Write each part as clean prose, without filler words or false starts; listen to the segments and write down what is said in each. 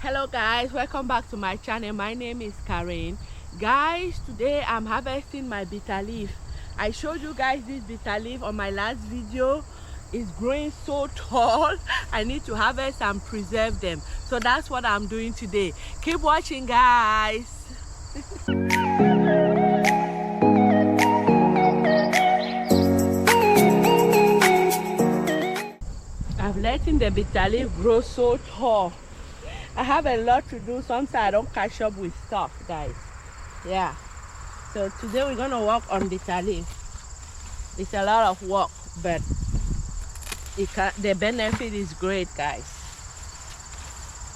Hello guys, welcome back to my channel. My name is Karen. Guys, today I'm harvesting my bitter leaf. I showed you guys this bitter leaf on my last video. It's growing so tall. I need to harvest and preserve them, so that's what I'm doing today. Keep watching, guys. I've letting the bitter leaf grow so tall. I have a lot to do. Sometimes I don't catch up with stuff, guys. Yeah. So today we're gonna work on bitter leaf. It's a lot of work, but the benefit is great, guys.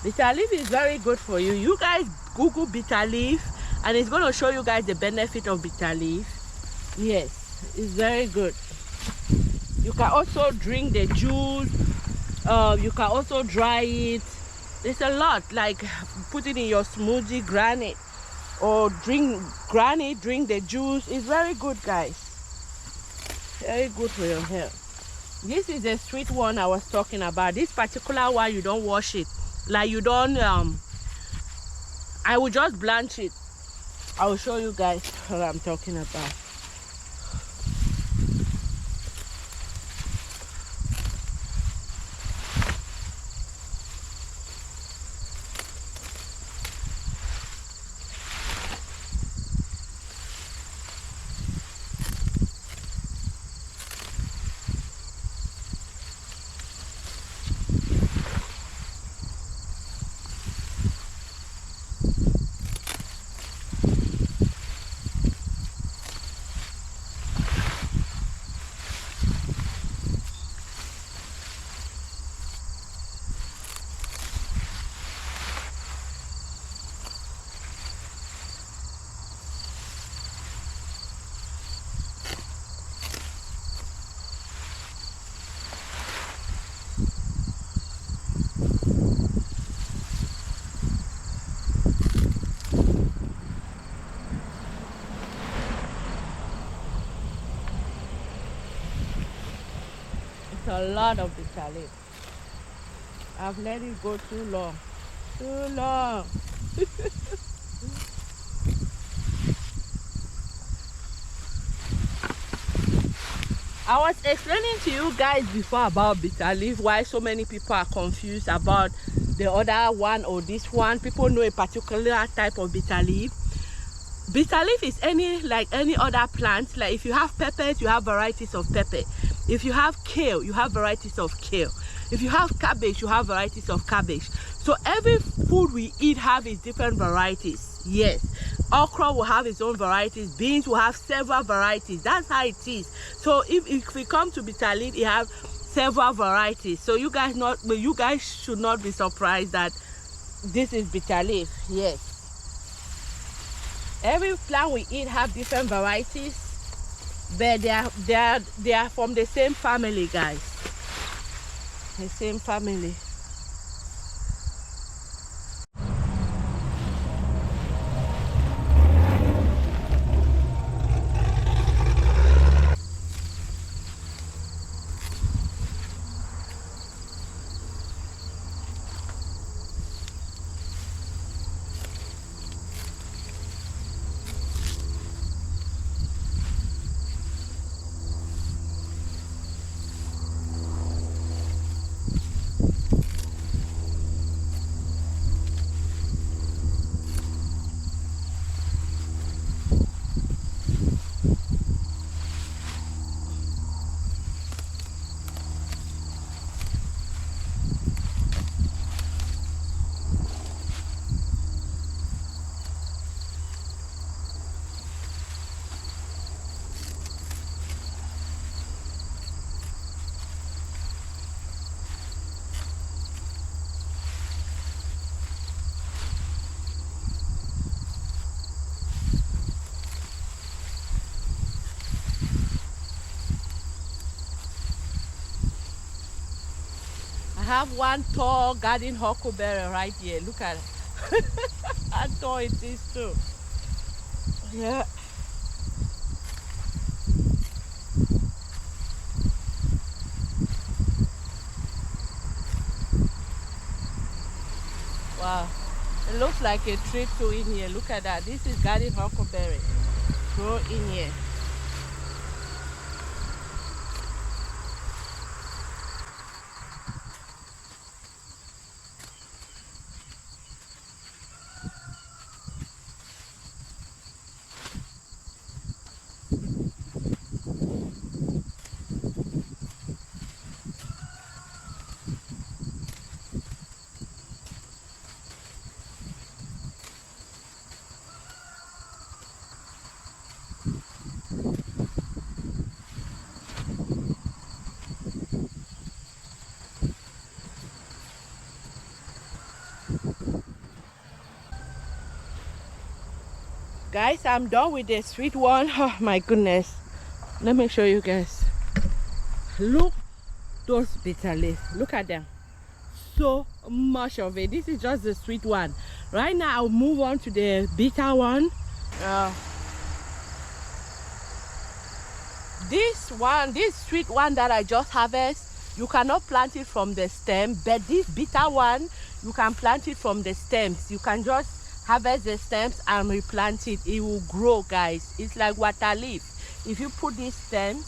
Bitter leaf is very good for you. You guys Google bitter leaf, and it's gonna show you guys the benefit of bitter leaf. Yes, it's very good. You can also drink the juice. You can also dry it. There's a lot, like put it in your smoothie, grind it, or drink the juice. It's very good, guys. Very good for your health. This is the sweet one I was talking about. This particular one, you don't wash it. Like you don't, I will just blanch it. I will show you guys what I'm talking about. A lot of bitter leaf. I've let it go too long. I was explaining to you guys before about bitter leaf, why so many people are confused about the other one or this one. People know a particular type of bitter leaf. Bitter leaf is like any other plant. Like if you have peppers, you have varieties of pepper. If you have kale, you have varieties of kale. If you have cabbage, you have varieties of cabbage. So every food we eat have its different varieties. Yes, okra will have its own varieties. Beans will have several varieties. That's how it is. So if we come to bitter leaf, it have several varieties. So you guys should not be surprised that this is bitter leaf. Yes, every plant we eat have different varieties, but they are from the same family, guys. The same family. I have one tall garden huckleberry right here. Look at it. How tall it is too. Yeah. Wow. It looks like a tree too in here. Look at that. This is garden huckleberry. Grow in here. Guys, I'm done with the sweet one. Oh my goodness. Let me show you guys. Look those bitter leaves. Look at them. So much of it. This is just the sweet one. Right now I'll move on to the bitter one. This sweet one that I just harvest, you cannot plant it from the stem, but this bitter one, you can plant it from the stems. You can just harvest the stems and replant it. It will grow, guys. It's like water leaf. If you put these stems,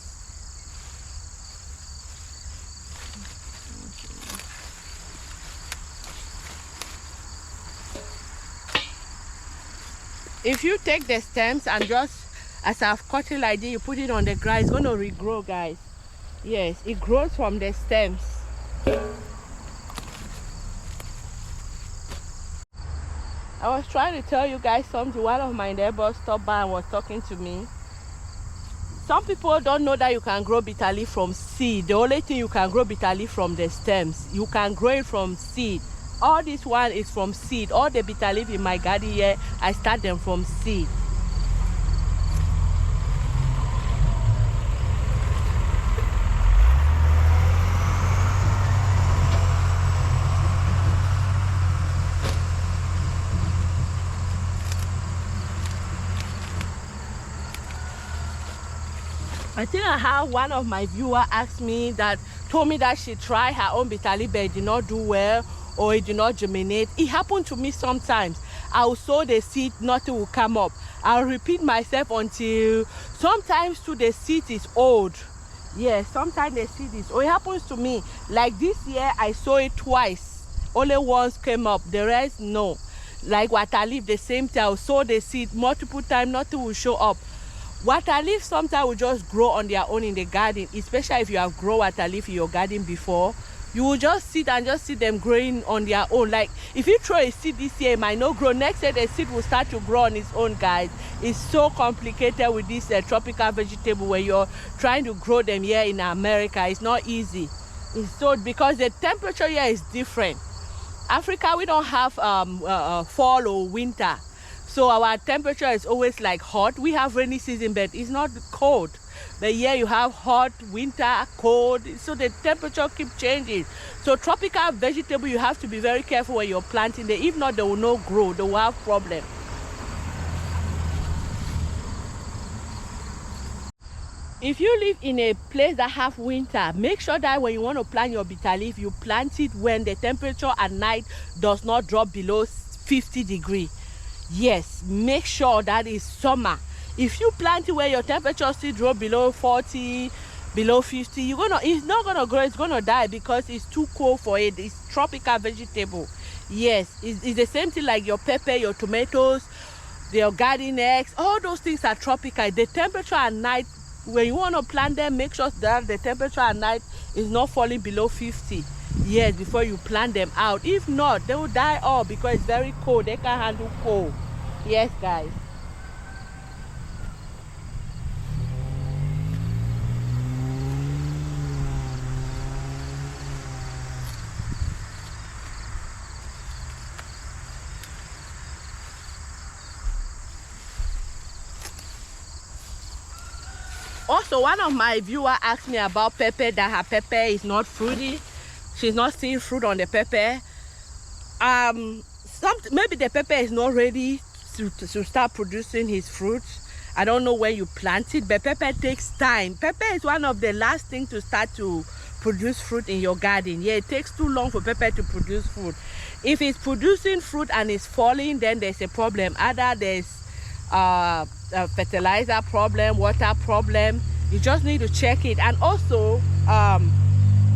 if you take the stems and just, as I've cut it like this, you put it on the ground, it's going to regrow, guys. Yes, it grows from the stems. I was trying to tell you guys something. One of my neighbors stopped by and was talking to me. Some people don't know that you can grow bitter leaf from seed. The only thing you can grow bitter leaf from the stems. You can grow it from seed. All this one is from seed. All the bitter leaf in my garden here, I start them from seed. I think I have one of my viewers asked me that, told me that she tried her own bitter leaf, but it did not do well, or it did not germinate. It happened to me sometimes. I will sow the seed, nothing will come up. I'll repeat myself until sometimes too the seed is old. Yes, sometimes the seed is old. It happens to me. Like this year, I sow it twice. Only once came up, the rest no. Like water leaf, the same thing. I'll sow the seed multiple times, nothing will show up. Water leaf sometimes will just grow on their own in the garden, especially if you have grown water leaf in your garden before. You will just sit and just see them growing on their own. Like if you throw a seed this year, it might not grow. Next year, the seed will start to grow on its own, guys. It's so complicated with this tropical vegetable when you're trying to grow them here in America. It's not easy. It's so, because the temperature here is different. Africa, we don't have fall or winter. So our temperature is always like hot. We have rainy season, but it's not cold. But here you have hot, winter, cold. So the temperature keeps changing. So tropical vegetable, you have to be very careful when you're planting them. If not, they will not grow. They will have problem. If you live in a place that have winter, make sure that when you want to plant your bitter leaf, you plant it when the temperature at night does not drop below 50 degrees. Yes, make sure that is summer. If you plant it where your temperature still drop below 40, below 50, it's not gonna grow, it's gonna die because it's too cold for it. It's tropical vegetable. Yes, it's the same thing like your pepper, your tomatoes, your garden eggs, all those things are tropical. The temperature at night, when you want to plant them, make sure that the temperature at night is not falling below 50. Yes, before you plant them out. If not, they will die off because it's very cold. They can't handle cold. Yes, guys. Also, one of my viewers asked me about pepper, that her pepper is not fruity. She's not seeing fruit on the pepper. Maybe the pepper is not ready to start producing his fruit. I don't know when you plant it, but pepper takes time. Pepper is one of the last things to start to produce fruit in your garden. Yeah, it takes too long for pepper to produce fruit. If it's producing fruit and it's falling, then there's a problem. Either there's a fertilizer problem, water problem. You just need to check it. And also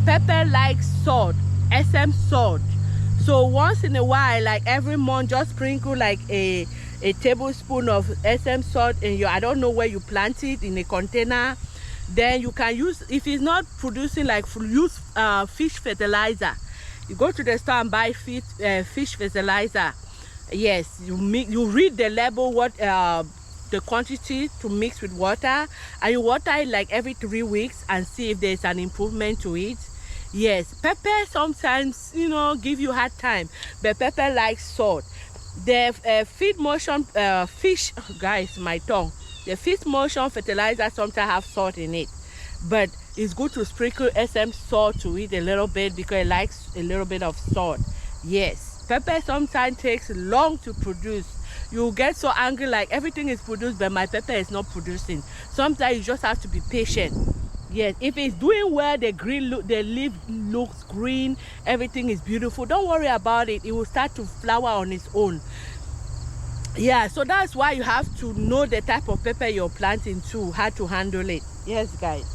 pepper likes salt, SM salt. So once in a while, like every month, just sprinkle like a tablespoon of SM salt in your, I don't know where you plant it, in a container. Then you can use, if it's not producing, like use fish fertilizer. You go to the store and buy fish fertilizer. Yes, you read the label, what the quantity to mix with water, and you water it like every 3 weeks and see if there's an improvement to it. Yes, pepper sometimes, you know, give you hard time, but pepper likes salt. The feed motion fish, guys, my tongue. The feed motion fertilizer sometimes have salt in it, but it's good to sprinkle SM salt to it a little bit because it likes a little bit of salt. Yes, pepper sometimes takes long to produce. You get so angry like everything is produced, but my pepper is not producing. Sometimes you just have to be patient. Yes, if it's doing well, the leaf looks green, everything is beautiful, don't worry about it. It will start to flower on its own. Yeah, so that's why you have to know the type of pepper you're planting too, how to handle it. Yes, guys.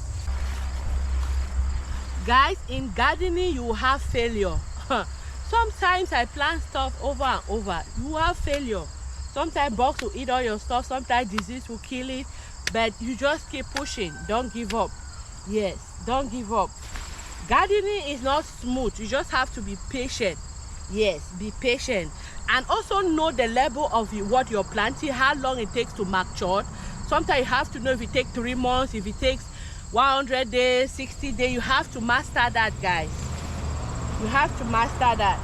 Guys, in gardening, you will have failure. Sometimes I plant stuff over and over. You have failure. Sometimes bugs will eat all your stuff. Sometimes disease will kill it. But you just keep pushing. Don't give up. Yes, don't give up. Gardening is not smooth. You just have to be patient. Yes, be patient. And also know the level of what you're planting, how long it takes to mature. Sometimes you have to know if it takes 3 months, if it takes 100 days, 60 days. You have to master that, guys. You have to master that.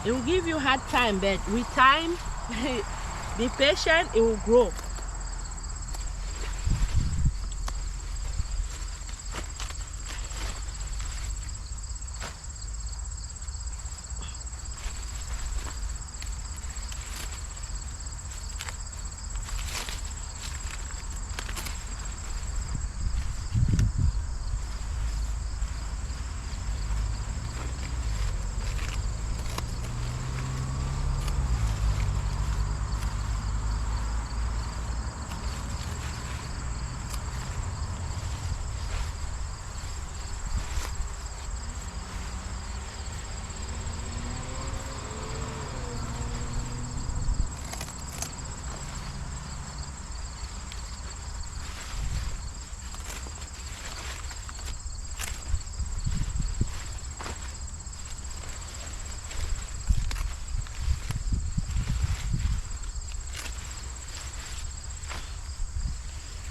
It will give you hard time, but with time, be patient, it will grow.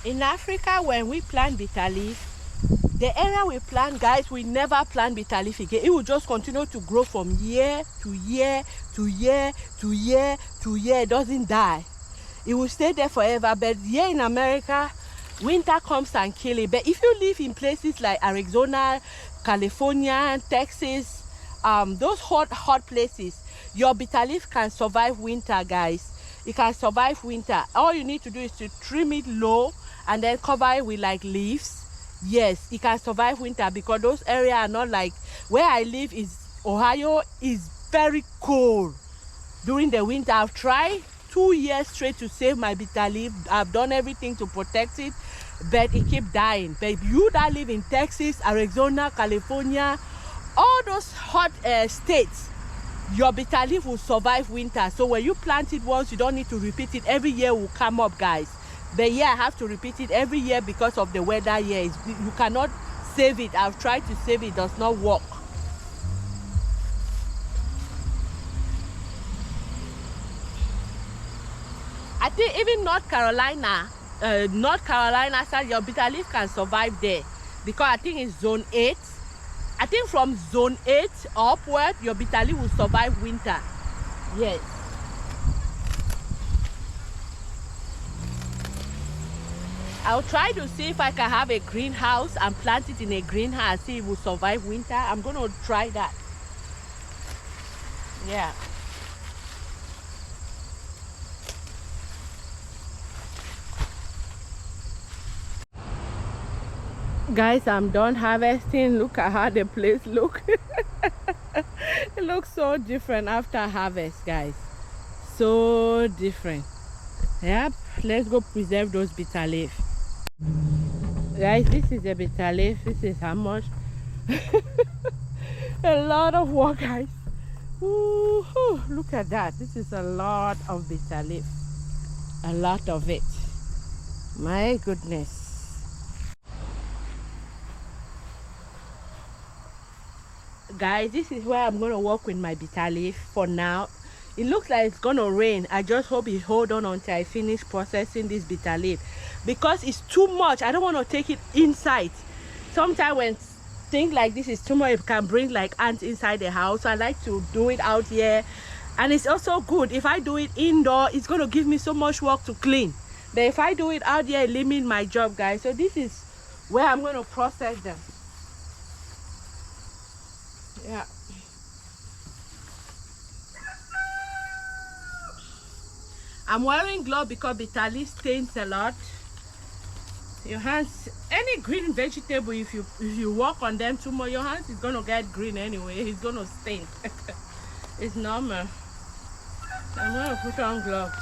In Africa, when we plant bitter leaf, the area we plant, guys, we never plant bitter leaf again. It will just continue to grow from year to year to year to year to year. It doesn't die. It will stay there forever. But here in America, winter comes and kill it. But if you live in places like Arizona, California, Texas, those hot places, your bitter leaf can survive winter, guys. It can survive winter. All you need to do is to trim it low and then cover it with like leaves. Yes, it can survive winter because those areas are not like where I live. Is Ohio is very cold during the winter. I've tried 2 years straight to save my bitter leaf. I've done everything to protect it, but it keeps dying. But you that live in Texas, Arizona, California, all those hot states, your bitter leaf will survive winter. So when you plant it once, you don't need to repeat it. Every year will come up, guys. But yeah, I have to repeat it every year because of the weather here. You cannot save it. I've tried to save it. It does not work. I think even North Carolina, side, your bitter leaf can survive there because I think it's zone 8. I think from zone 8 upward, your bitter leaf will survive winter. Yes. I'll try to see if I can have a greenhouse and plant it in a greenhouse, see if it will survive winter. I'm going to try that. Yeah. Guys, I'm done harvesting. Look at how the place look. It looks so different after harvest, guys. So different. Yep, let's go preserve those bitter leaf. Guys, this is the bitter leaf. This is how much. A lot of work, guys. Ooh, look at that. This is a lot of bitter leaf. A lot of it. My goodness. Guys, this is where I'm gonna work with my bitter leaf for now. It looks like it's gonna rain. I just hope it hold on until I finish processing this bitter leaf, because it's too much. I don't want to take it inside. Sometimes when things like this is too much, it can bring like ants inside the house, so I like to do it out here. And it's also good if I do it indoor. It's gonna give me so much work to clean, but if I do it out here, it limits my job, guys. So this is where I'm gonna process them. Yeah. I'm wearing gloves because bitter leaf stains a lot. Your hands, any green vegetable, if you walk on them too much, your hands is gonna get green anyway. It's gonna stain. It's normal. I'm gonna put on gloves.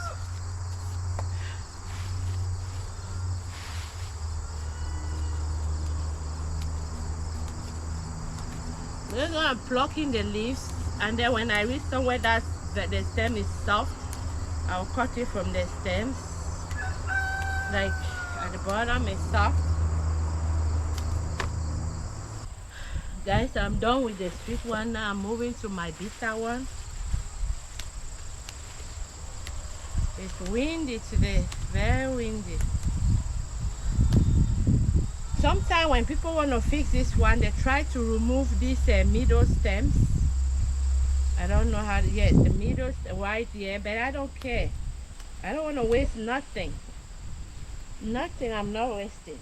We're gonna pluck in the leaves, and then when I reach somewhere that the stem is soft, I'll cut it from the stems. Like at the bottom is soft. Guys, I'm done with the sweet one. Now I'm moving to my bitter one. It's windy today, very windy. Sometimes when people want to fix this one, they try to remove these middle stems. I don't know how to, yes, the middle right here, but I don't care. I don't want to waste nothing. Nothing I'm not wasting.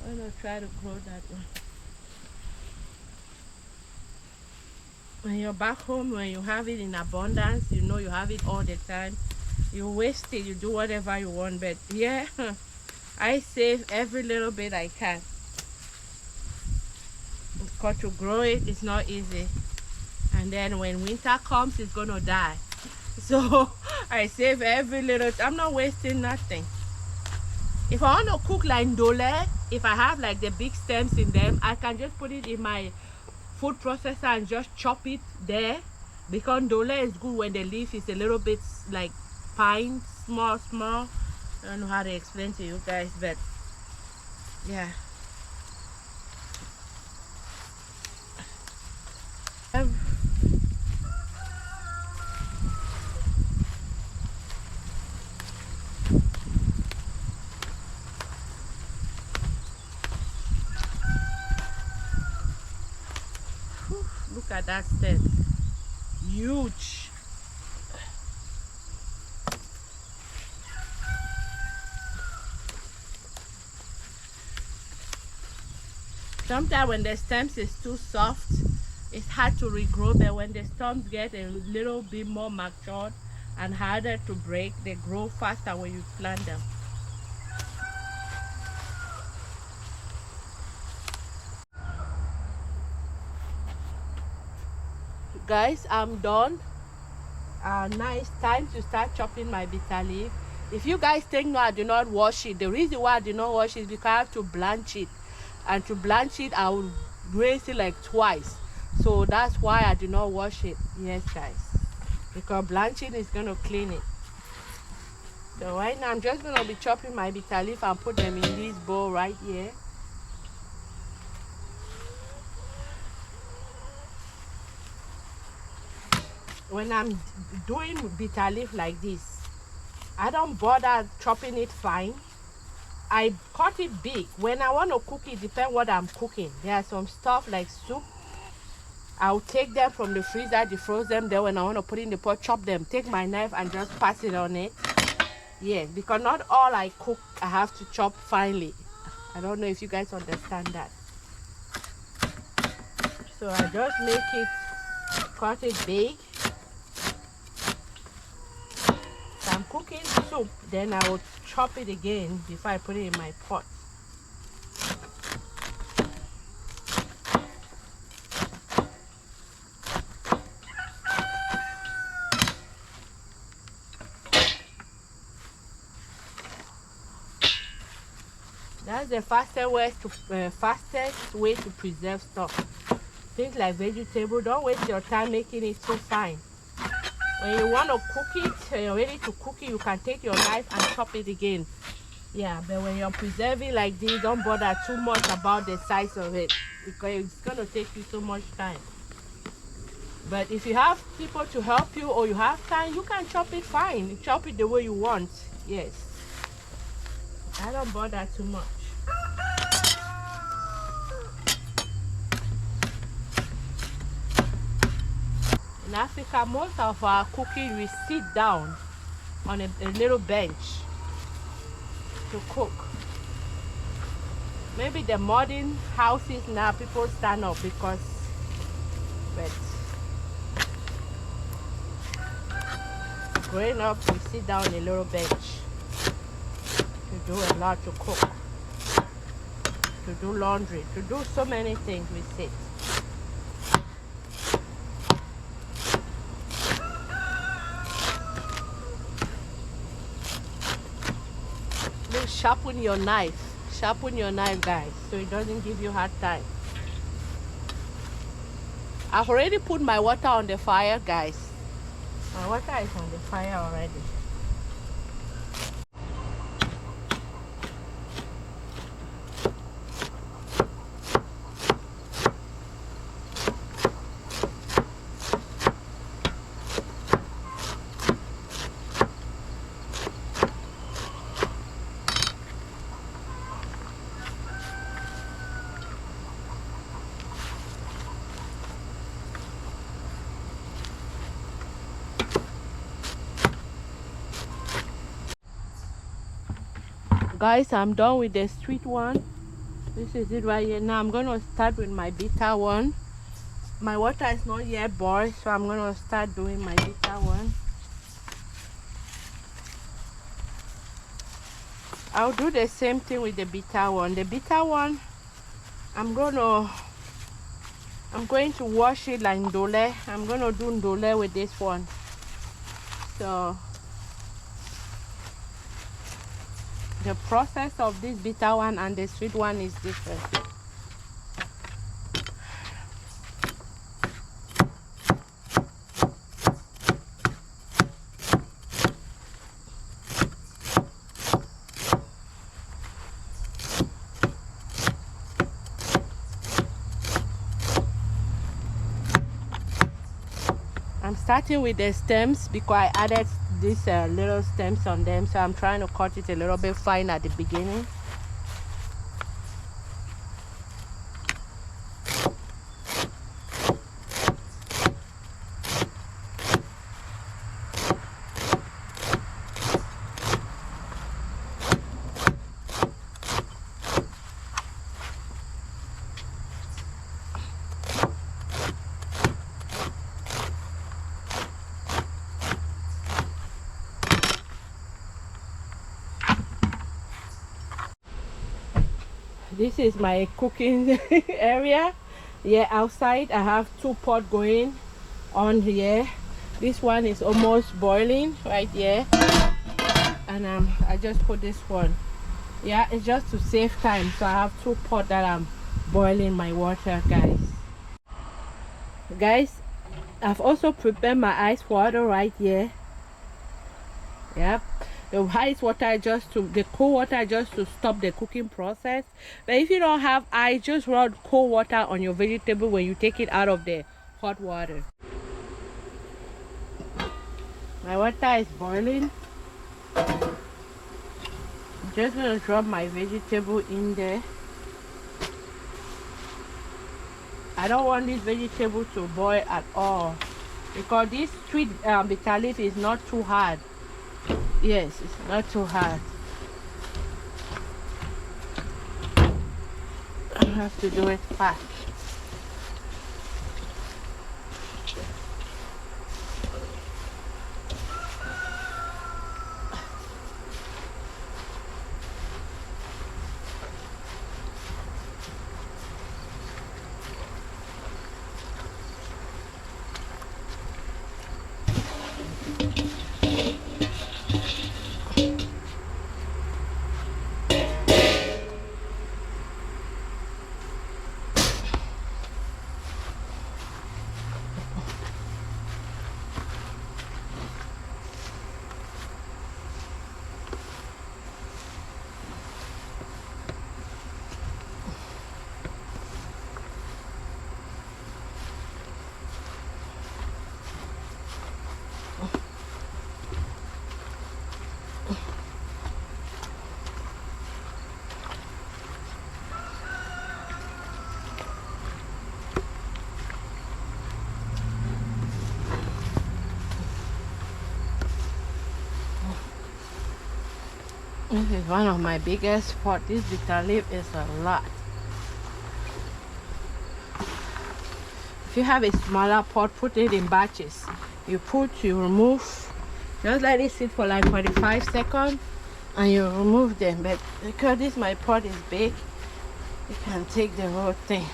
I'm going to try to grow that one. When you're back home, when you have it in abundance, you know you have it all the time. You waste it, you do whatever you want, but yeah, I save every little bit I can. Because to grow it, it's not easy. And then when winter comes, it's gonna die. So I save every little, I'm not wasting nothing. If I want to cook like ndole, if I have like the big stems in them, I can just put it in my food processor and just chop it there. Because ndole is good when the leaf is a little bit like pine, small. I don't know how to explain to you guys, but yeah. Look at that stem. Huge. Sometimes when the stems is too soft, it's hard to regrow, but when the stems get a little bit more matured and harder to break, they grow faster when you plant them. Guys, I'm done. Now it's time to start chopping my bitter leaf. If you guys think no, I do not wash it, the reason why I do not wash it is because I have to blanch it, and to blanch it I will rinse it like twice. So that's why I do not wash it. Yes, guys, because blanching is going to clean it. So right now I'm just going to be chopping my bitter leaf and put them in this bowl right here. When I'm doing bitter leaf like this, I don't bother chopping it fine. I cut it big. When I want to cook it, depends what I'm cooking. There are some stuff like soup. I'll take them from the freezer, defrost them. Then when I want to put in the pot, chop them. Take my knife and just pass it on it. Yes, because not all I cook, I have to chop finely. I don't know if you guys understand that. So I just make it, cut it big. If I'm cooking soup, then I will chop it again before I put it in my pot. That's the fastest way to preserve stuff. Things like vegetable, don't waste your time making it so fine. When you want to cook it, you're ready to cook it, you can take your knife and chop it again. Yeah, but when you're preserving like this, don't bother too much about the size of it, because it's going to take you so much time. But if you have people to help you or you have time, you can chop it fine. Chop it the way you want. Yes. I don't bother too much. In Africa, most of our cooking, we sit down on a little bench to cook. Maybe the modern houses now, people stand up because, but growing up, we sit down on a little bench to do a lot, to cook, to do laundry, to do so many things. We sit. Please sharpen your knife. Sharpen your knife, guys, so it doesn't give you hard time. I've already put my water on the fire, guys. My water is on the fire already. Guys, I'm done with the sweet one. This is it right here. Now I'm going to start with my bitter one. My water is not yet boiled, so I'm going to start doing my bitter one. I'll do the same thing with the bitter one. The bitter one, I'm going to wash it like ndole. I'm going to do ndole with this one. So the process of this bitter one and the sweet one is different. I'm starting with the stems because I added these little stems on them, so I'm trying to cut it a little bit fine at the beginning. This is my cooking area. Yeah, outside I have 2 pots going on here. This one is almost boiling right here, and I just put this one. Yeah, it's just to save time, so I have 2 pots that I'm boiling my water, guys. I've also prepared my ice water right here. Yep. The ice water the cold water just to stop the cooking process. But if you don't have ice, just run cold water on your vegetable when you take it out of the hot water. My water is boiling. I'm just gonna drop my vegetable in there. I don't want this vegetable to boil at all, because this sweet bitter leaf is not too hard. Yes, it's not too hard. I have to do it fast. This is one of my biggest pot. This bitter leaf is a lot. If you have a smaller pot, put it in batches. You remove, just let it sit for like 45 seconds and you remove them. But because this my pot is big, you can take the whole thing.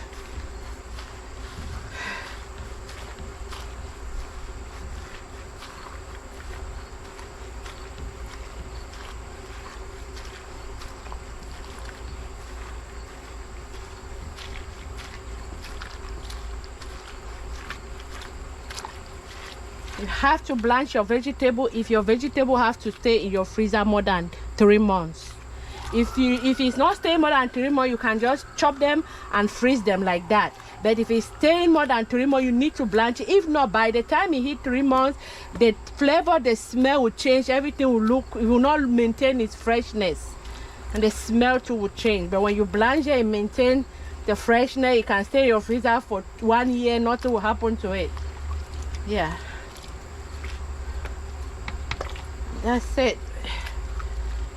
You have to blanch your vegetable if your vegetable have to stay in your freezer more than 3 months. If it's not staying more than 3 months, you can just chop them and freeze them like that. But if it's staying more than 3 months, you need to blanch it. If not, by the time it hit 3 months, the flavor, the smell will change. Everything it will not maintain its freshness, and the smell too will change. But when you blanch it, it maintain the freshness. It can stay in your freezer for 1 year. Nothing will happen to it. Yeah. That's it.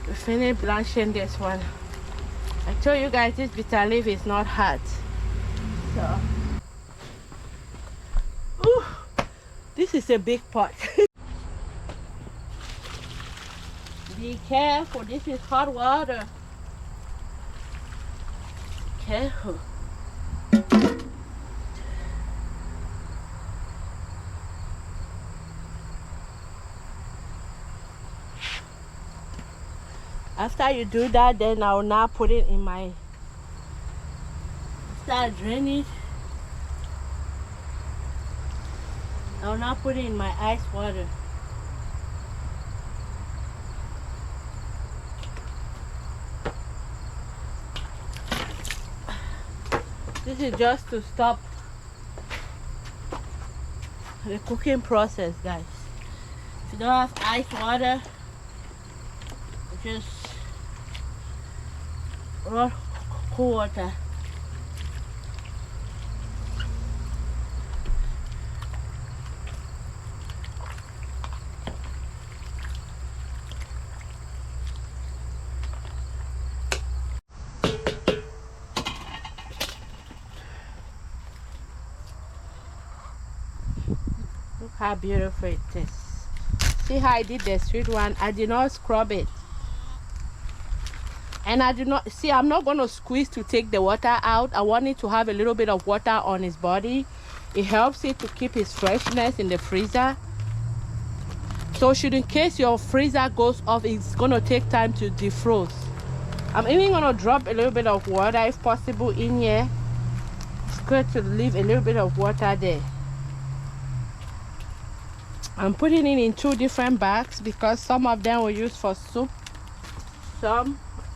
We finished blanching this one. I told you guys this bitter leaf is not hot. So, ooh, this is a big pot. Be careful, this is hot water. Careful. After you do that, then I will now put it in my, start draining. I will now put it in my ice water. This is just to stop the cooking process, guys. If you don't have ice water, just run cool water. Look how beautiful it is. See how I did the sweet one? I did not scrub it. And I do not, see, I'm not going to squeeze to take the water out. I want it to have a little bit of water on his body. It helps it to keep his freshness in the freezer. So should in case your freezer goes off, it's going to take time to defrost. I'm even going to drop a little bit of water if possible in here. It's good to leave a little bit of water there. I'm putting it in 2 different bags because some of them will use for soup.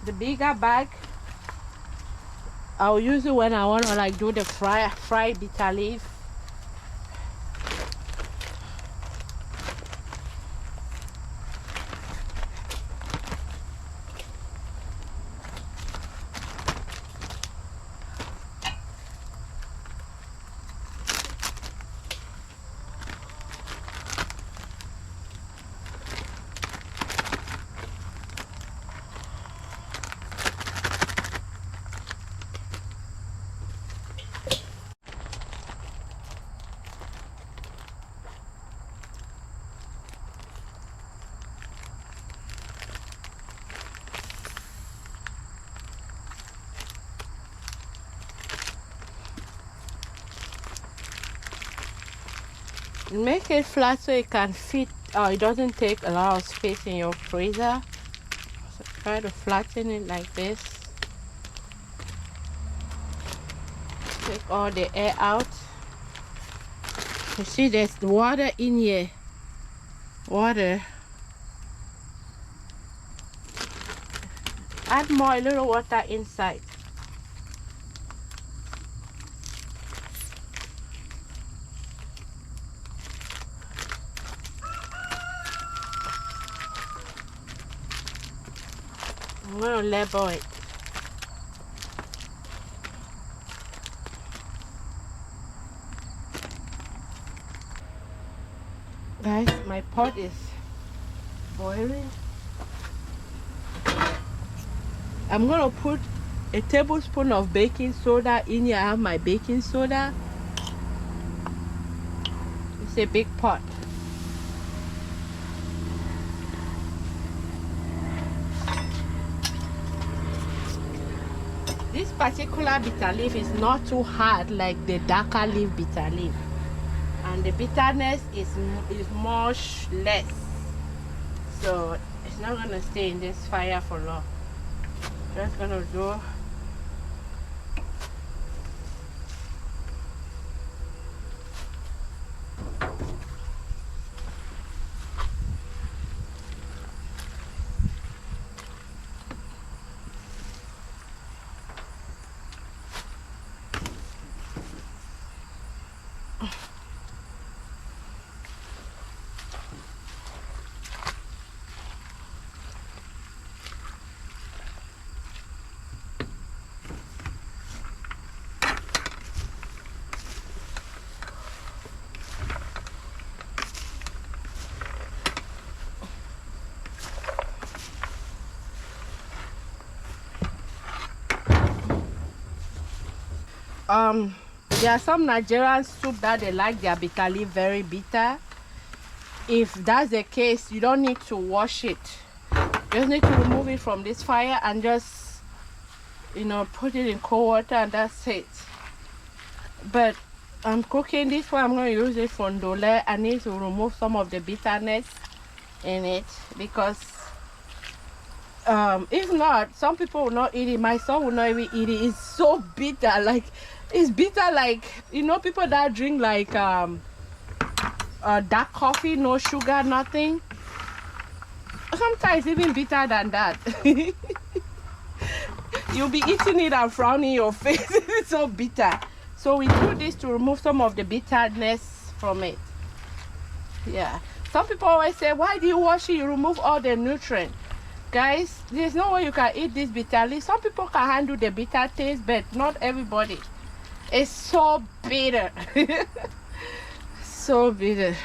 The bigger bag, I'll use it when I want to like do the fried bitter leaf. Make it flat so it can fit, it doesn't take a lot of space in your freezer. So try to flatten it like this. Take all the air out. You see there's water in here. Water. Add more, a little water inside. I'm going to label it. Guys, my pot is boiling. I'm gonna put a tablespoon of baking soda in here. I have my baking soda. It's a big pot. This particular bitter leaf is not too hard like the darker leaf bitter leaf, and the bitterness is much less, so it's not gonna stay in this fire for long. Just gonna do there are some Nigerian soup that they like their bitter leaf very bitter. If that's the case, you don't need to wash it. Just need to remove it from this fire and just, you know, put it in cold water, and that's it. But I'm cooking this one. I'm going to use it for ndole. I need to remove some of the bitterness in it, because if not, some people will not eat it. My son will not even eat it. It's so bitter. Like, it's bitter like, you know, people that drink like dark coffee, no sugar, nothing. Sometimes even bitter than that. You'll be eating it and frowning your face. It's so bitter. So we do this to remove some of the bitterness from it. Yeah. Some people always say, why do you wash it? You remove all the nutrients. Guys, there's no way you can eat this bitterly. Some people can handle the bitter taste, but not everybody. It's so bitter. So bitter.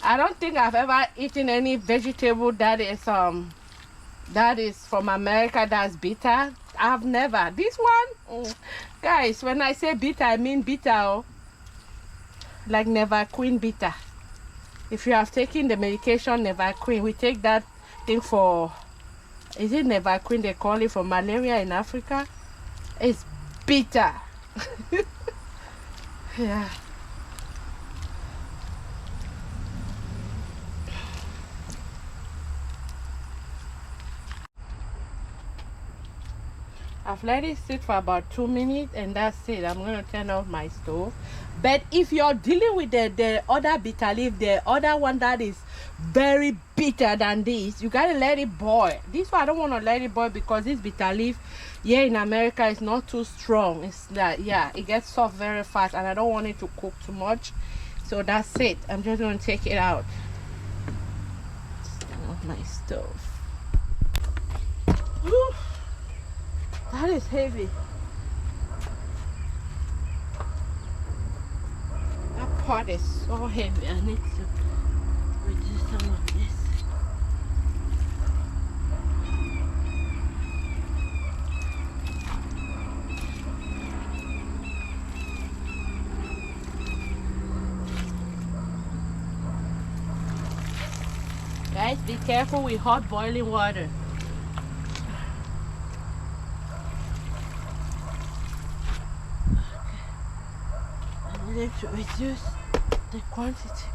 I don't think I've ever eaten any vegetable that is from America that's bitter. I've never. This one, guys, when I say bitter, I mean bitter. Oh. Like Never Queen bitter. If you have taken the medication Never Queen, we take that thing for, is it Never Queen they call it, for malaria in Africa? It's bitter. Yeah. I've let it sit for about 2 minutes, and that's it. I'm going to turn off my stove. But if you're dealing with the other bitter leaf, the other one that is very bitter than this, you got to let it boil. This one, I don't want to let it boil because this bitter leaf here in America is not too strong. It's that, yeah, it gets soft very fast, and I don't want it to cook too much. So that's it. I'm just going to take it out. Turn off my stove. Whew. That is heavy. That pot is so heavy. I need to reduce some of this. Guys, be careful with hot boiling water. I need to reduce the quantity.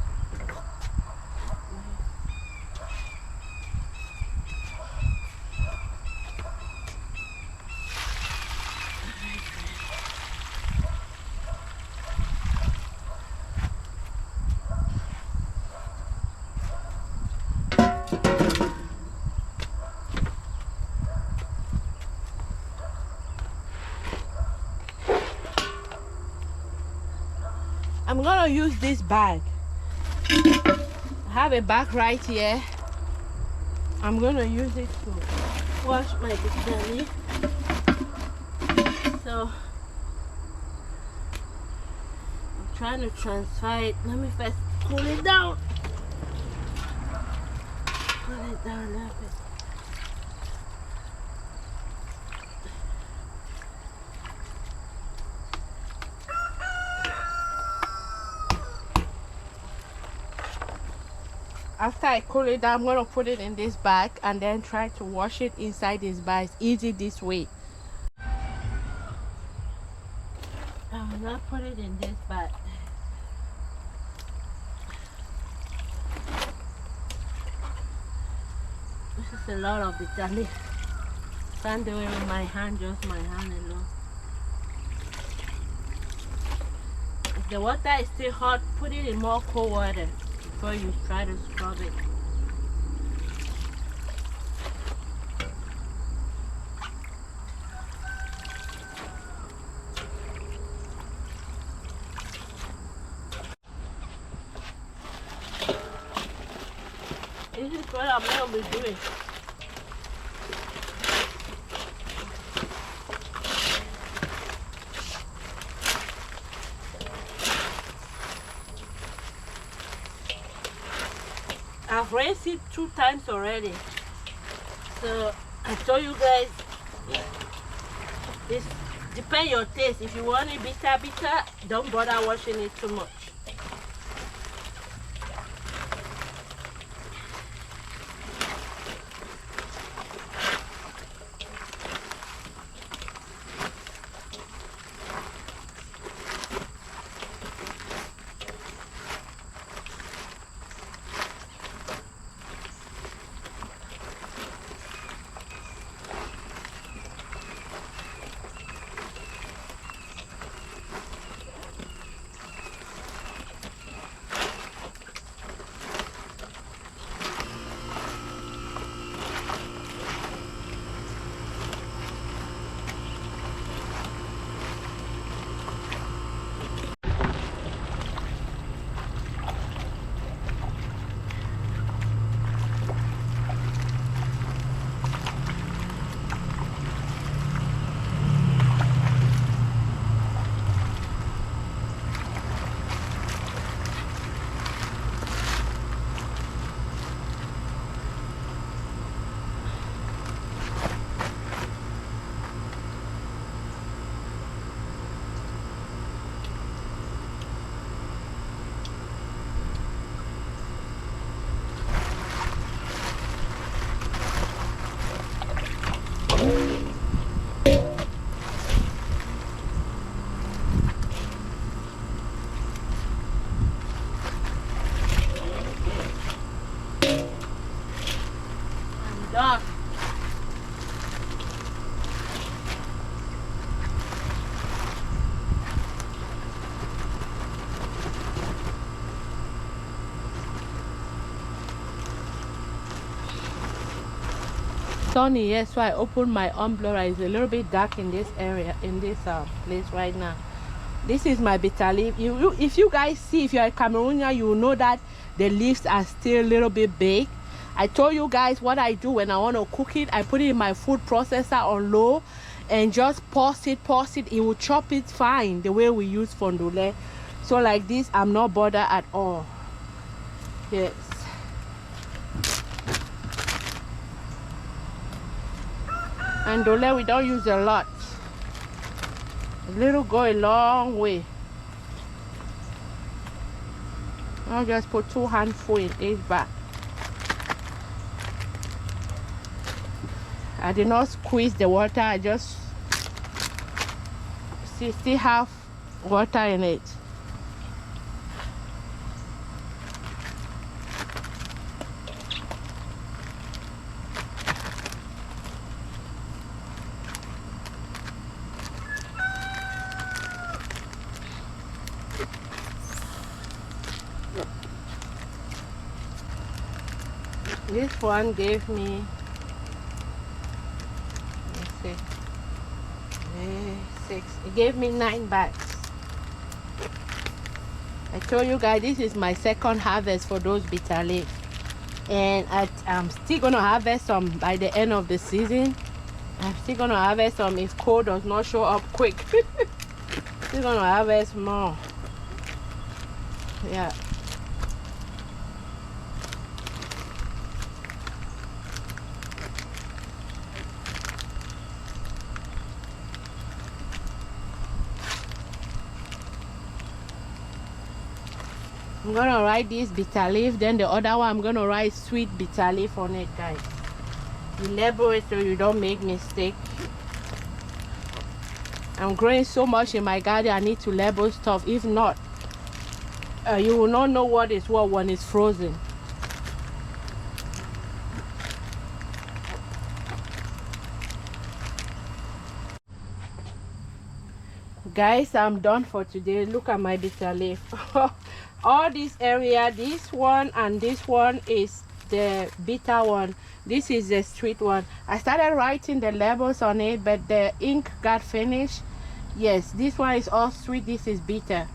I'm gonna use this bag. I have a bag right here. I'm gonna use it to wash my biryani. So I'm trying to transfer it. Let me first cool it down. Cool it down a little bit. After I cool it down, I'm gonna put it in this bag and then try to wash it inside this bag. It's easy this way. I will not put it in this bag. This is a lot of bitter leaf. Can't do it with my hand, just my hand alone. If the water is still hot, put it in more cold water before you try to scrub it. This is what I'm going to be doing. I've rinsed it 2 times already. So I told you guys, this depends your taste. If you want it bitter, don't bother washing it too much. Done. Sunny, yes, so I opened my umbrella. It's a little bit dark in this area, in this place right now. This is my bitter leaf. If you guys see, if you're a Cameroonian, you will know that the leaves are still a little bit big. I told you guys what I do when I want to cook it. I put it in my food processor on low and just pause it. It will chop it fine the way we use fondue. So like this, I'm not bothered at all. Yes. And dole we don't use a lot. A little go a long way. I'll just put 2 handfuls in each bag. I did not squeeze the water. I just still have water in it. This one gave me, let's see, 6. It gave me 9 bags. I told you guys this is my second harvest for those bitter leaf, and I'm still gonna harvest some by the end of the season. I'm still gonna harvest some if cold does not show up quick. Still gonna harvest more. Yeah. I'm gonna write this bitter leaf, then the other one I'm gonna write sweet bitter leaf on it, guys. You label it so you don't make mistake. I'm growing so much in my garden, I need to label stuff. If not, you will not know what is what when it's frozen. Guys, I'm done for today. Look at my bitter leaf. All this area, this one and this one is the bitter one. This is the sweet one. I started writing the labels on it, but the ink got finished. Yes, this one is all sweet, this is bitter.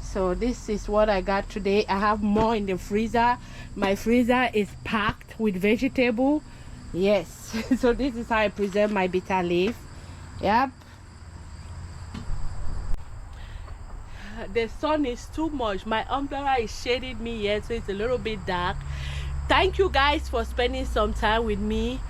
So this is what I got today. I have more in the freezer. My freezer is packed with vegetable. Yes. So this is how I present my bitter leaf. Yep. The sun is too much. My umbrella is shading me yet, so it's a little bit dark. Thank you guys for spending some time with me.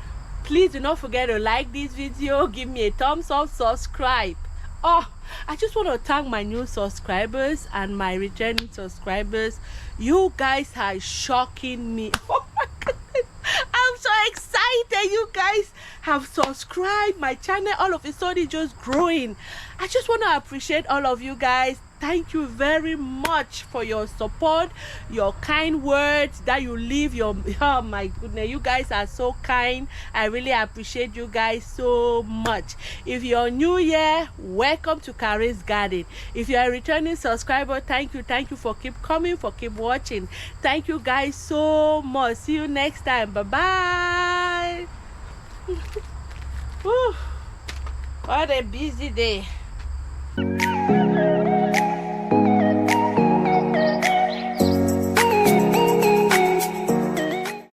Please do not forget to like this video, give me a thumbs up, subscribe. Oh, I just want to thank my new subscribers and my returning subscribers. You guys are shocking me. Oh my goodness, I'm so excited. You guys have subscribed my channel. All of a sudden just growing. I just want to appreciate all of you guys. Thank you very much for your support, your kind words that you leave. Oh my goodness, you guys are so kind. I really appreciate you guys so much. If you're new here, welcome to Karen's Garden. If you're a returning subscriber, thank you for keep coming, for keep watching. Thank you guys so much. See you next time. Bye bye. What a busy day.